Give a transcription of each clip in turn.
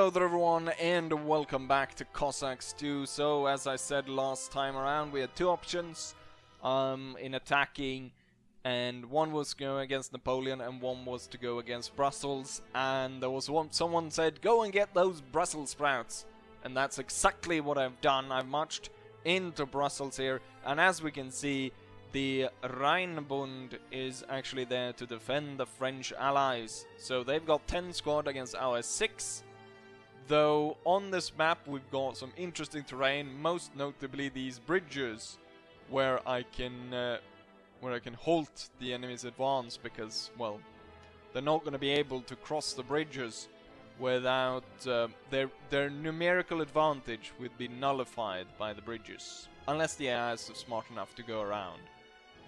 Hello there everyone and welcome back to Cossacks 2. So as I said last time around, we had two options in attacking, and one was to go against Napoleon and one was to go against Brussels, and there was someone said go and get those Brussels sprouts, and that's exactly what I've done. I've marched into Brussels here, and as we can see, the Rheinbund is actually there to defend the French allies. So they've got 10 squad against our 6. Though on this map we've got some interesting terrain, most notably these bridges, where I can halt the enemy's advance, because, well, they're not going to be able to cross the bridges without their numerical advantage would be nullified by the bridges, unless the AI is smart enough to go around.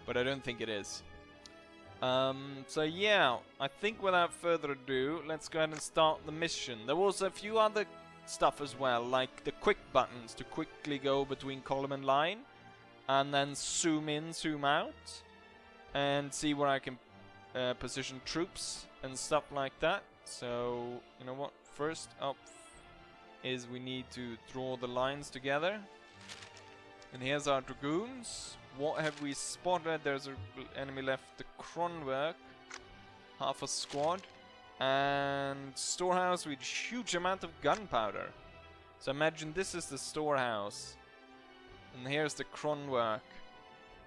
But I don't think it is. So yeah, I think without further ado, let's go ahead and start the mission. There was a few other stuff as well, like the quick buttons to quickly go between column and line, and then zoom in, zoom out, and see where I can position troops and stuff like that. So, you know what, first up is we need to draw the lines together. And here's our dragoons. What have we spotted? There's an enemy left, the Kronwerk, half a squad, and storehouse with huge amount of gunpowder. So imagine this is the storehouse, and here's the Kronwerk.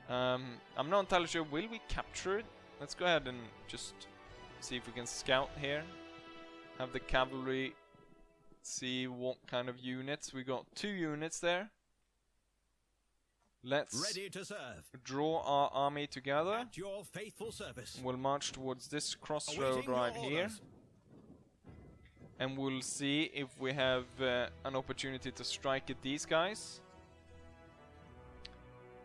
I'm not entirely sure. Will we capture it? Let's go ahead and just see if we can scout here. Have the cavalry see what kind of units. We got 2 units there. Let's ready to serve. Draw our army together. At your faithful service. We'll march towards this crossroad right here, and we'll see if we have an opportunity to strike at these guys.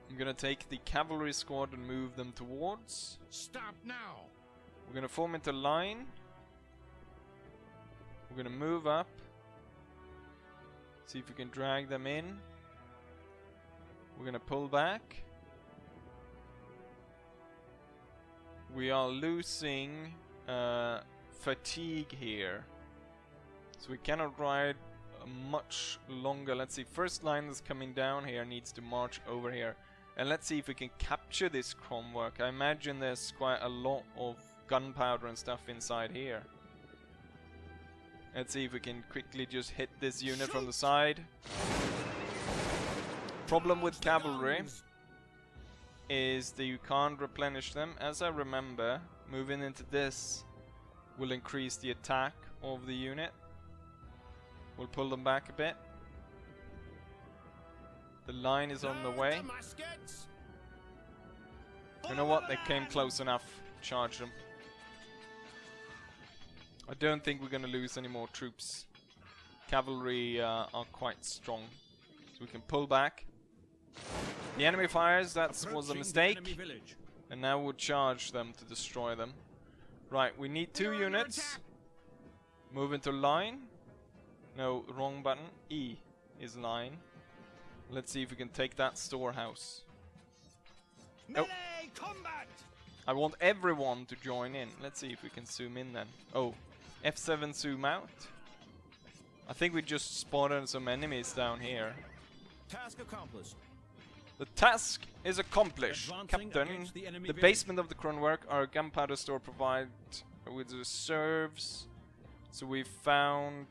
I'm gonna take the cavalry squad and move them towards. Stop now. We're gonna form into line. We're gonna move up. See if we can drag them in. We're gonna pull back. We are losing fatigue here, so we cannot ride much longer. Let's see, first line that's coming down here needs to march over here, and let's see if we can capture this Kronwerk. I imagine there's quite a lot of gunpowder and stuff inside here. Let's see if we can quickly just hit this unit from the side. Problem with cavalry is that you can't replenish them. As I remember, moving into this will increase the attack of the unit. We'll pull them back a bit. The line is on the way. You know what? They came close enough. Charge them. I don't think we're gonna lose any more troops. Cavalry are quite strong, so we can pull back. The enemy fires, that was a mistake, and now we'll charge them to destroy them. Right, we need 2 units. Move into line. No, wrong button. E is line. Let's see if we can take that storehouse. Oh. I want everyone to join in. Let's see if we can zoom in then. Oh, F7 zoom out. I think we just spotted some enemies down here. Task accomplished. The task is accomplished, Captain. The basement of the Kronwerk, our gunpowder store, provide with reserves. So we found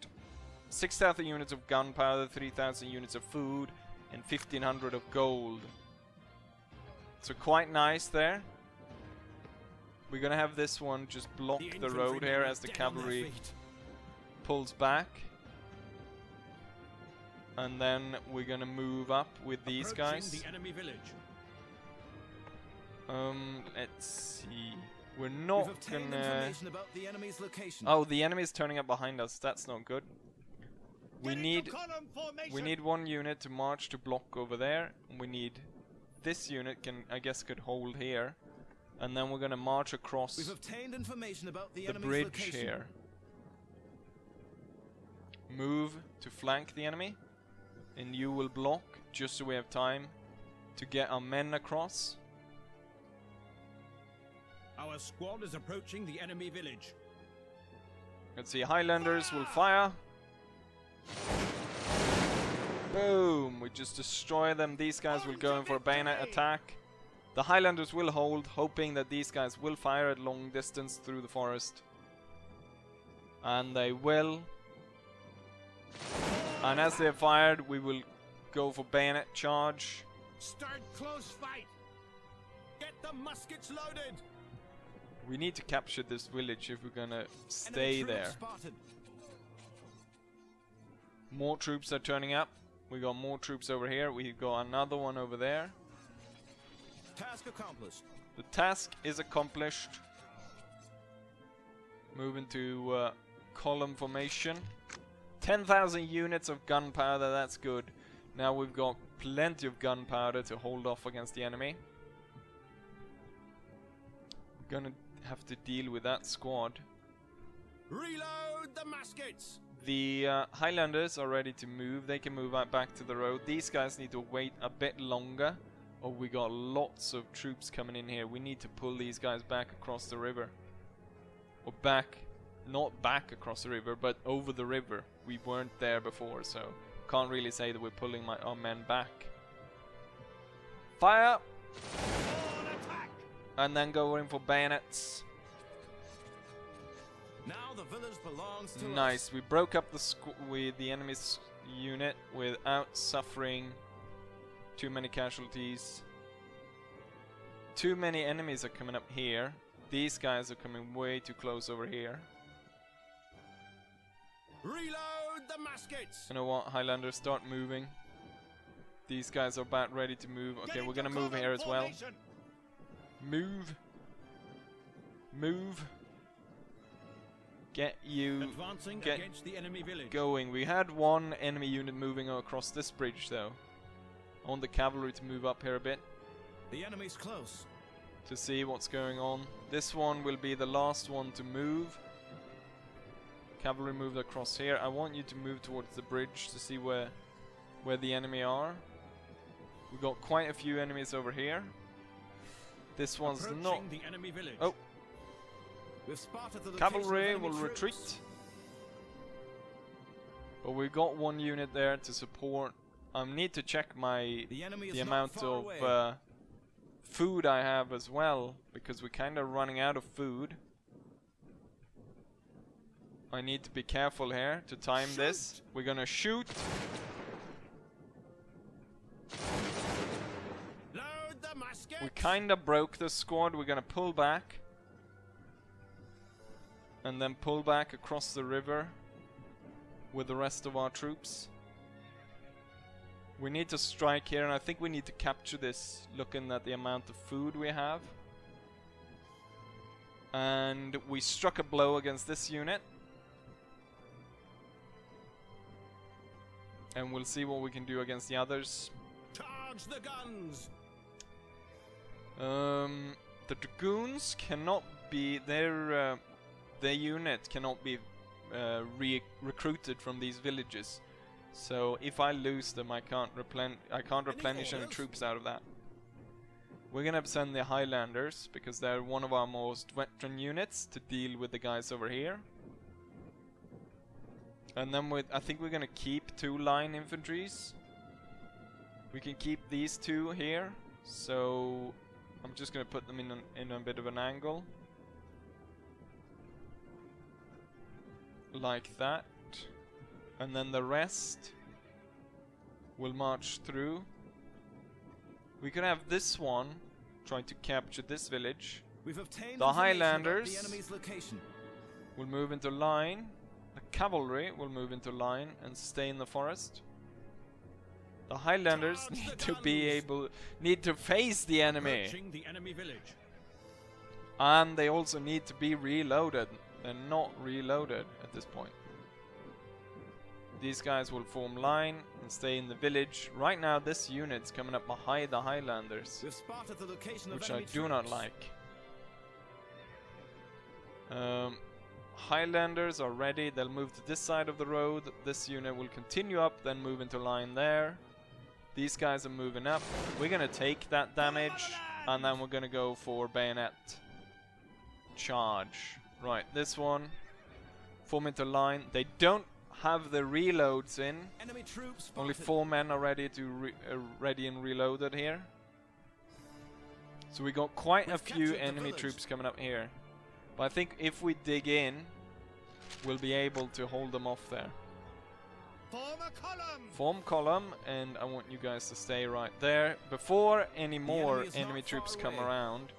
6,000 units of gunpowder, 3,000 units of food, and 1,500 of gold. So quite nice there. We're gonna have this one just block the road here as the cavalry pulls back. And then we're gonna move up with these guys. The enemy village. Let's see. We're not gonna. Information about the enemy's location. Oh, the enemy's turning up behind us. That's not good. We need 1 unit to march to block over there. We need this unit I guess could hold here, and then we're gonna march across. We've obtained information about the bridge location. Here. Move to flank the enemy. And you will block, just so we have time to get our men across. Our squad is approaching the enemy village. Let's see, Highlanders will fire. Boom! We just destroy them. These guys will go in for a bayonet attack. The Highlanders will hold, hoping that these guys will fire at long distance through the forest. And they will. And as they have fired, we will go for bayonet charge. Start close fight. Get the muskets loaded. We need to capture this village if we're gonna stay there. Spotted. More troops are turning up. We got more troops over here. We got another one over there. Task accomplished. The task is accomplished. Moving to column formation. 10,000 units of gunpowder, that's good. Now we've got plenty of gunpowder to hold off against the enemy. We're gonna have to deal with that squad. Reload the muskets. The Highlanders are ready to move. They can move out back to the road. These guys need to wait a bit longer. Oh, we got lots of troops coming in here. We need to pull these guys back across the river. Or back, not back across the river, but over the river. We weren't there before, so can't really say that we're pulling our men back. Fire! And then go in for bayonets. Now the village belongs to Nice. us. We broke up the enemy's unit without suffering too many casualties. Too many enemies are coming up here. These guys are coming way too close over here. Reload the muskets. You know what, Highlanders, start moving. These guys are about ready to move. Okay, we're gonna move here as well. Move. Move. Get you Advancing get against the enemy village. going. We had one enemy unit moving across this bridge though. I want the cavalry to move up here a bit The enemy's close. to see what's going on. This one will be the last one to move. Cavalry moved across here. I want you to move towards the bridge to see where the enemy are. We got quite a few enemies over here. This one's Approaching not. the enemy village. Oh, We've spotted the location of cavalry enemy will troops. retreat. But we got one unit there to support. I need to check The enemy is the not amount far of away. food I have as well, because we're kind of running out of food. I need to be careful here to time this. We're gonna shoot. Load the muskets. We kind of broke the squad. We're gonna pull back. And then pull back across the river with the rest of our troops. We need to strike here, and I think we need to capture this, looking at the amount of food we have. And we struck a blow against this unit. And we'll see what we can do against the others. Charge the guns. The dragoons cannot be their unit cannot be recruited from these villages. So if I lose them, I can't replenish any troops out of that. We're gonna send the Highlanders because they're one of our most veteran units to deal with the guys over here. And then I think we're gonna keep 2 line infantries. We can keep these 2 here. So I'm just gonna put them in a bit of an angle. Like that. And then the rest will march through. We could have this one trying to capture this village. We've obtained The information about Highlanders the enemy's location. will move into line. The cavalry will move into line and stay in the forest. The Highlanders Charge need the to be guns. need to face the enemy. Approaching the enemy village. And they also need to be reloaded. They're not reloaded at this point. These guys will form line and stay in the village. Right now this unit's coming up behind the Highlanders, We've spotted the location of which I enemy do not troops. like. Highlanders are ready. They'll move to this side of the road. This unit will continue up, then move into line there. These guys are moving up. We're gonna take that damage, and then we're gonna go for bayonet charge. Right, this one. Form into line. They don't. have the reloads in. Enemy troops Only spotted. 4 men are ready to ready and reloaded here. So we got quite a We've few captured the enemy village. troops coming up here. But I think if we dig in, we'll be able to hold them off there. Form a column. Form column, and I want you guys to stay right there. Before any more enemy is enemy not far troops come away. around,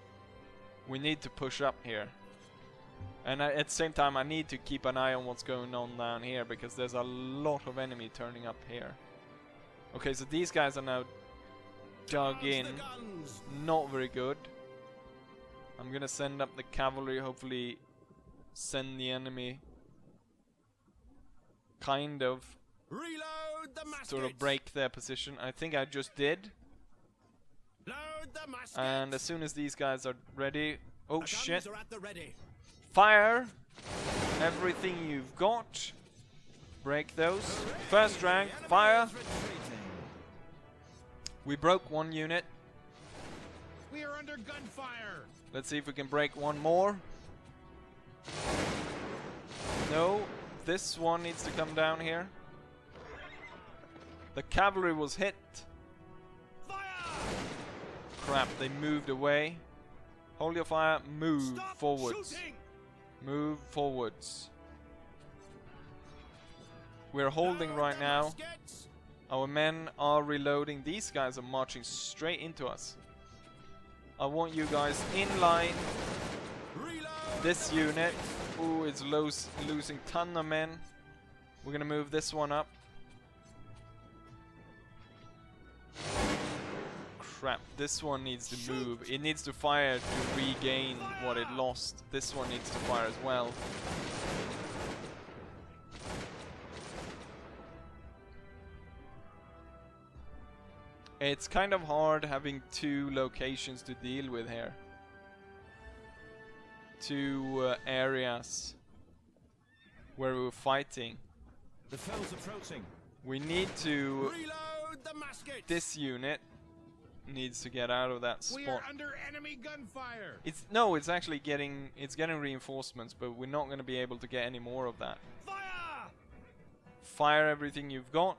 we need to push up here. And at the same time, I need to keep an eye on what's going on down here, because there's a lot of enemy turning up here. Okay, so these guys are now dug Charge in. the guns. Not very good. I'm gonna send up the cavalry, hopefully send the enemy kind of Reload the muskets. sort of break their position. I think I just did. Load the muskets. And as soon as these guys are ready, oh The shit, guns are at the ready. fire everything you've got. Break those. First rank, The enemy fire. is retreating. We broke 1 unit. We are under gunfire. Let's see if we can break 1 more. No, this one needs to come down here. The cavalry was hit. Fire! Crap, they moved away. Hold your fire, move Stop forwards. shooting. Move forwards. We're holding Load right the now. muskets. Our men are reloading. These guys are marching straight into us. I want you guys in line. Reload This the unit, muskets. ooh, is losing ton of men. We're gonna move this one up. Crap, this one needs to move. It needs to fire to regain what it lost. This one needs to fire as well. It's kind of hard having 2 locations to deal with here. 2 areas where we're fighting. The foe's approaching. We need to... Reload the muskets. This unit needs to get out of that We spot. are under enemy gunfire. It's actually getting reinforcements, but we're not going to be able to get any more of that. Fire! Fire everything you've got.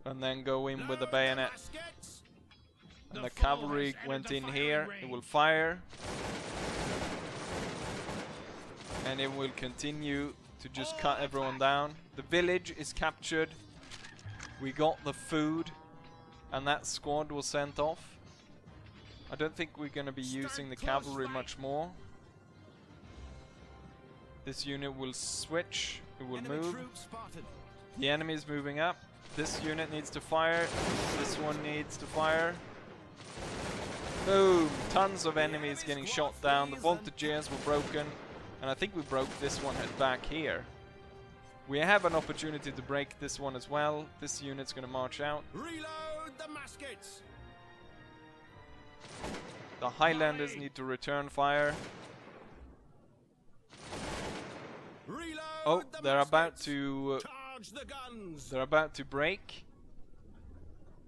And then go in with the Load bayonet. muskets. And The the foe cavalry has entered went the in firing here. It range. will fire. And it will continue to just cut everyone down. The village is captured. We got the food. And that squad was sent off. I don't think we're going to be using the close cavalry fight. much more. This unit will switch. It will Enemy move. troops spotted. The enemy is moving up. This unit needs to fire. This one needs to fire. Boom! Tons of enemies getting shot down. The voltages were broken. And I think we broke this one at back here. We have an opportunity to break this one as well. This unit's going to march out. Reload the muskets. The Highlanders need to return fire. Reload Oh, the they're about muskets. to... Charge the guns. they're about to break.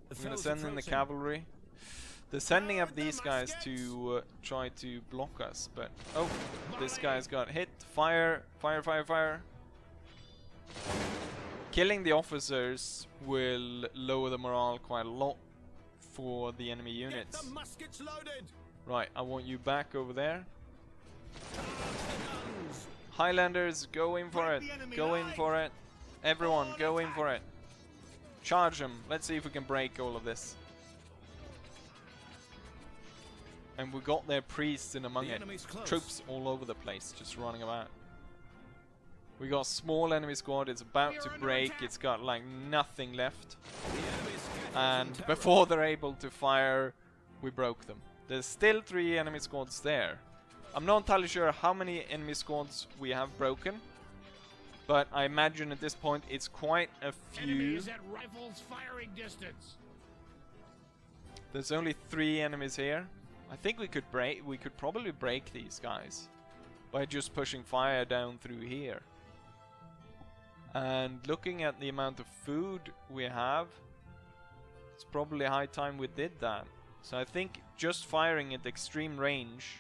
The I'm going to foe's send in the approaching. cavalry. They're sending up Load the these guys muskets. to try to block us, but... Oh, this guy's got hit. Fire, fire, fire, fire. Killing the officers will lower the morale quite a lot for the enemy Get units. the muskets loaded. Right, I want you back over there. Charge the guns. Highlanders, go in for it. Break the enemy Go in line. for it. Everyone, On go in attack. for it. Charge them. Let's see if we can break all of this. And we got their priests in among The it. enemy's close. Troops all over the place, just running about. We got a small enemy squad. It's about We are to under break. attack. It's got like nothing left. The enemy scatters in And terror. before they're able to fire, we broke them. There's still 3 enemy squads there. I'm not entirely sure how many enemy squads we have broken, but I imagine at this point it's quite a few. Enemies at rifles firing distance. There's only 3 enemies here. I think we could probably break these guys by just pushing fire down through here. And looking at the amount of food we have, it's probably high time we did that. So I think just firing at extreme range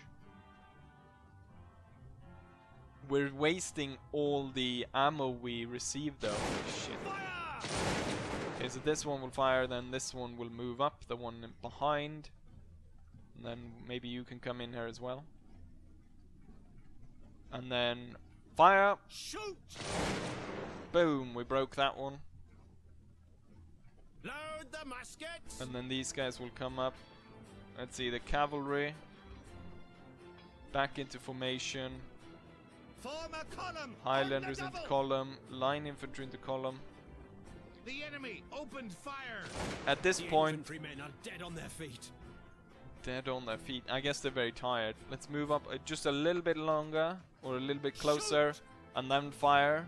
We're wasting all the ammo we received though. Shit. Okay, so this one will fire, then this one will move up, the one behind. And then maybe you can come in here as well. And then fire! Shoot! Boom, we broke that one. Load the muskets! And then these guys will come up. Let's see, the cavalry. Back into formation. Form a column! Highlanders on the into double! column. Line infantry into column. The enemy opened fire! At this The point, infantrymen are dead on their feet. dead on their feet. I guess they're very tired. Let's move up just a little bit longer. Or a little bit closer. And then fire.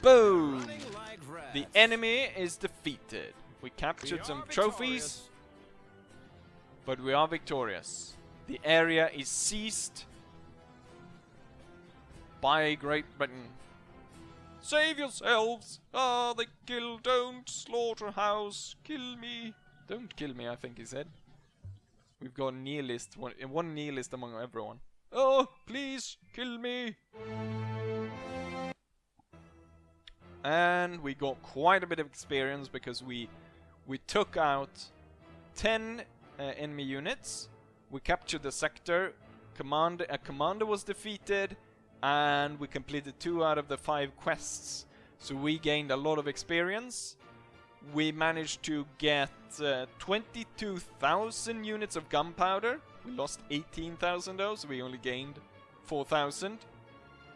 Boom! Running like rats. The enemy is defeated. We captured We some are trophies, but we are victorious. The area is seized by Great Britain. Save yourselves! Ah, they kill, don't slaughterhouse, kill me. Don't kill me, I think he said. We've got a nihilist, one nihilist among everyone. Oh, please, kill me! And we got quite a bit of experience because we took out 10 enemy units. We captured the sector. A commander was defeated, and we completed 2 out of the 5 quests. So we gained a lot of experience. We managed to get 22,000 units of gunpowder. We lost 18,000 though, so we only gained 4,000.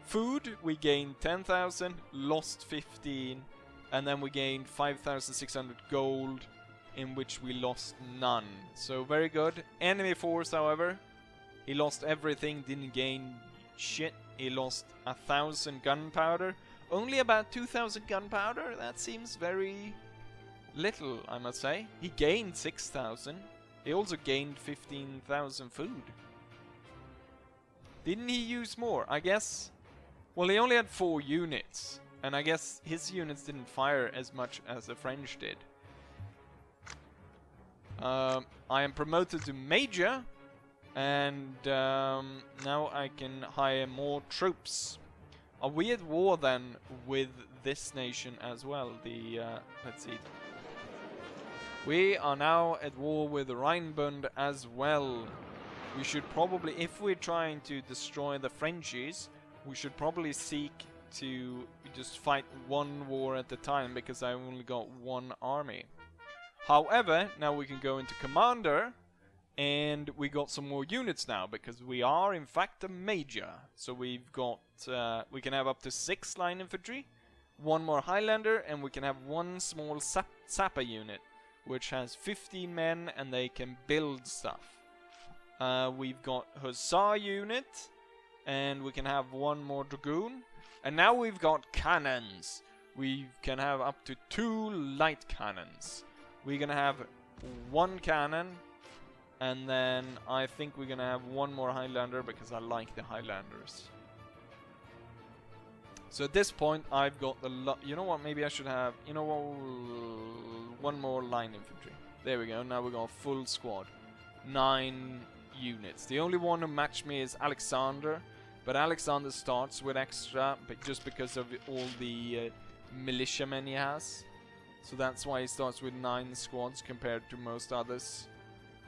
Food, we gained 10,000, lost 15, and then we gained 5,600 gold, in which we lost none. So very good. Enemy force, however, he lost everything, didn't gain shit. He lost 1,000 gunpowder. Only about 2,000 gunpowder? That seems very little, I must say. He gained 6,000. He also gained 15,000 food. Didn't he use more? I guess... Well, he only had 4 units. And I guess his units didn't fire as much as the French did. I am promoted to Major. And now I can hire more troops. Are we at war then with this nation as well? The let's see. We are now at war with Rhinebund as well. We should probably, if we're trying to destroy the Frenchies, we should probably seek to just fight one war at a time, because I only got 1 army. However, now we can go into Commander, and we got some more units now, because we are in fact a major. So we've got, we can have up to 6 line infantry, 1 more Highlander, and we can have 1 small sapper unit, which has 15 men, and they can build stuff. We've got Hussar unit, and we can have 1 more Dragoon. And now we've got cannons. We can have up to 2 light cannons. We're gonna have 1 cannon, and then I think we're gonna have 1 more Highlander, because I like the Highlanders. So at this point, I've got the you know what, maybe I should have, you know what, 1 more line infantry. There we go, now we got a full squad. 9 units. The only one who matched me is Alexander, but Alexander starts with extra, but just because of all the militiamen he has. So that's why he starts with 9 squads compared to most others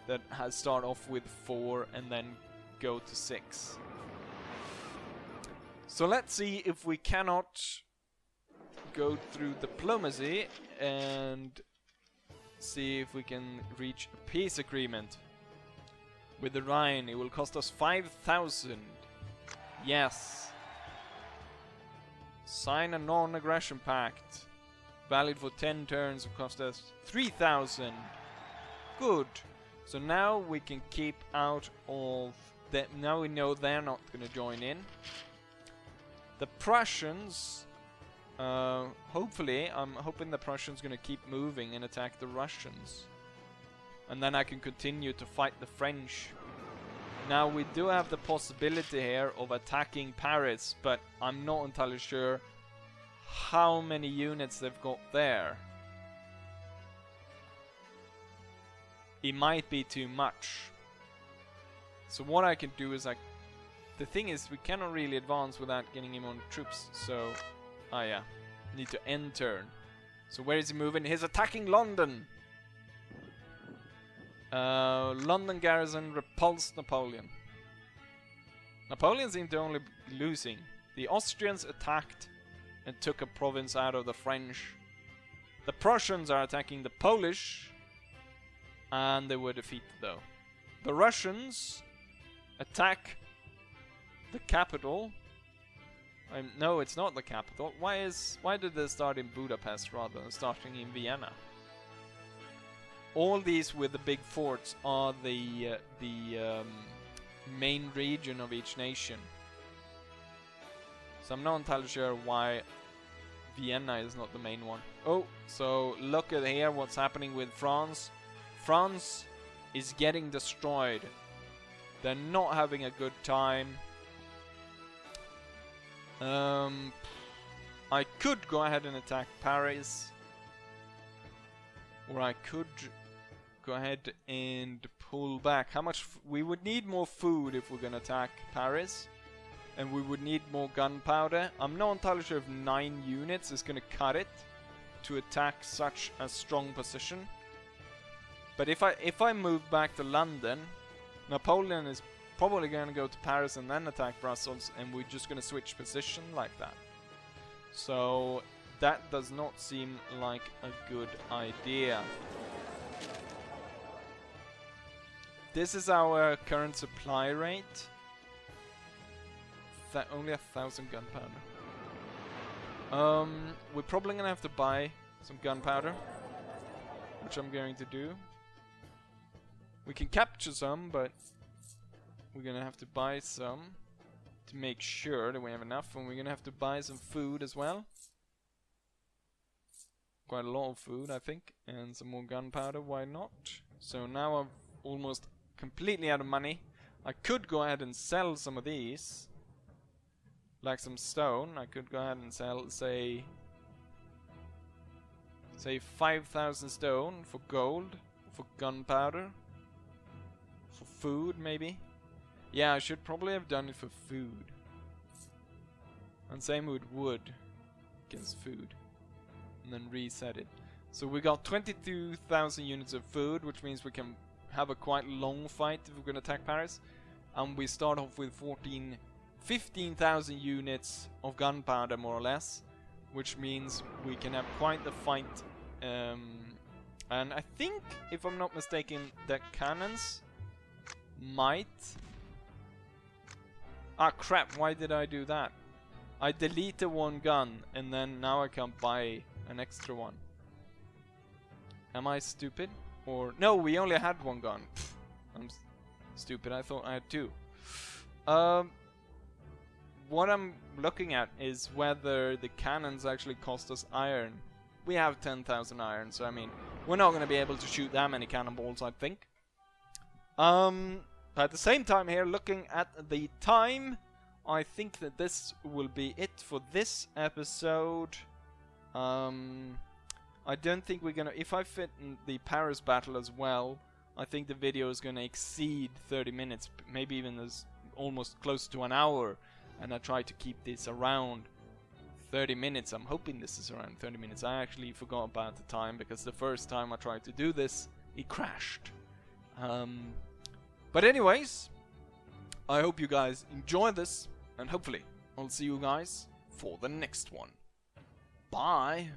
that start off with 4 and then go to 6. So let's see if we cannot go through diplomacy and see if we can reach a peace agreement with the Rhine. It will cost us 5,000. Yes. Sign a non-aggression pact. Valid for 10 turns. Will cost us 3,000. Good. So now we can keep out of that. Now we know they're not going to join in. The Prussians, hopefully, I'm hoping the Prussians going to keep moving and attack the Russians. And then I can continue to fight the French. Now we do have the possibility here of attacking Paris, but I'm not entirely sure how many units they've got there. It might be too much. So what I can do is I the thing is, we cannot really advance without getting him on troops, so... Ah, yeah. Need to end turn. So where is he moving? He's attacking London! London garrison repulsed Napoleon. Napoleon seemed to only be losing. The Austrians attacked and took a province out of the French. The Prussians are attacking the Polish, and they were defeated though. The Russians attack the capital. No, it's not the capital. Why did they start in Budapest rather than starting in Vienna? All these with the big forts are the main region of each nation. So I'm not entirely sure why Vienna is not the main one. Oh, so look at here what's happening with France. France is getting destroyed. They're not having a good time. I could go ahead and attack Paris. Or I could go ahead and pull back. How much... we would need more food if we're gonna attack Paris. And we would need more gunpowder. I'm not entirely sure if 9 units is gonna cut it to attack such a strong position. But if I move back to London, Napoleon is probably gonna go to Paris and then attack Brussels, and we're just gonna switch position like that. So that does not seem like a good idea. This is our current supply rate. Only 1,000 gunpowder. We're probably gonna have to buy some gunpowder, which I'm going to do. We can capture some, but we're gonna have to buy some to make sure that we have enough, and we're gonna have to buy some food as well. Quite a lot of food, I think, and some more gunpowder, why not? So now I'm almost completely out of money. I could go ahead and sell some of these. Like some stone, I could go ahead and sell, say 5,000 stone for gold, for gunpowder, for food maybe. Yeah, I should probably have done it for food. And same with wood against food. And then reset it. So we got 22,000 units of food, which means we can have a quite long fight if we're gonna attack Paris. And we start off with 15,000 units of gunpowder, more or less, which means we can have quite the fight. And I think, if I'm not mistaken, the cannons might... Ah, crap, why did I do that? I deleted one gun, and then now I can't buy an extra one. Am I stupid? Or... no, we only had one gun. Pfft, I'm stupid, I thought I had 2. What I'm looking at is whether the cannons actually cost us iron. We have 10,000 iron, so I mean, we're not going to be able to shoot that many cannonballs, I think. At the same time here, looking at the time, I think that this will be it for this episode. I don't think we're going to... if I fit in the Paris battle as well, I think the video is going to exceed 30 minutes, maybe even as almost close to an hour. And I try to keep this around 30 minutes. I'm hoping this is around 30 minutes. I actually forgot about the time because the first time I tried to do this, it crashed. But anyways, I hope you guys enjoy this, and hopefully I'll see you guys for the next one. Bye!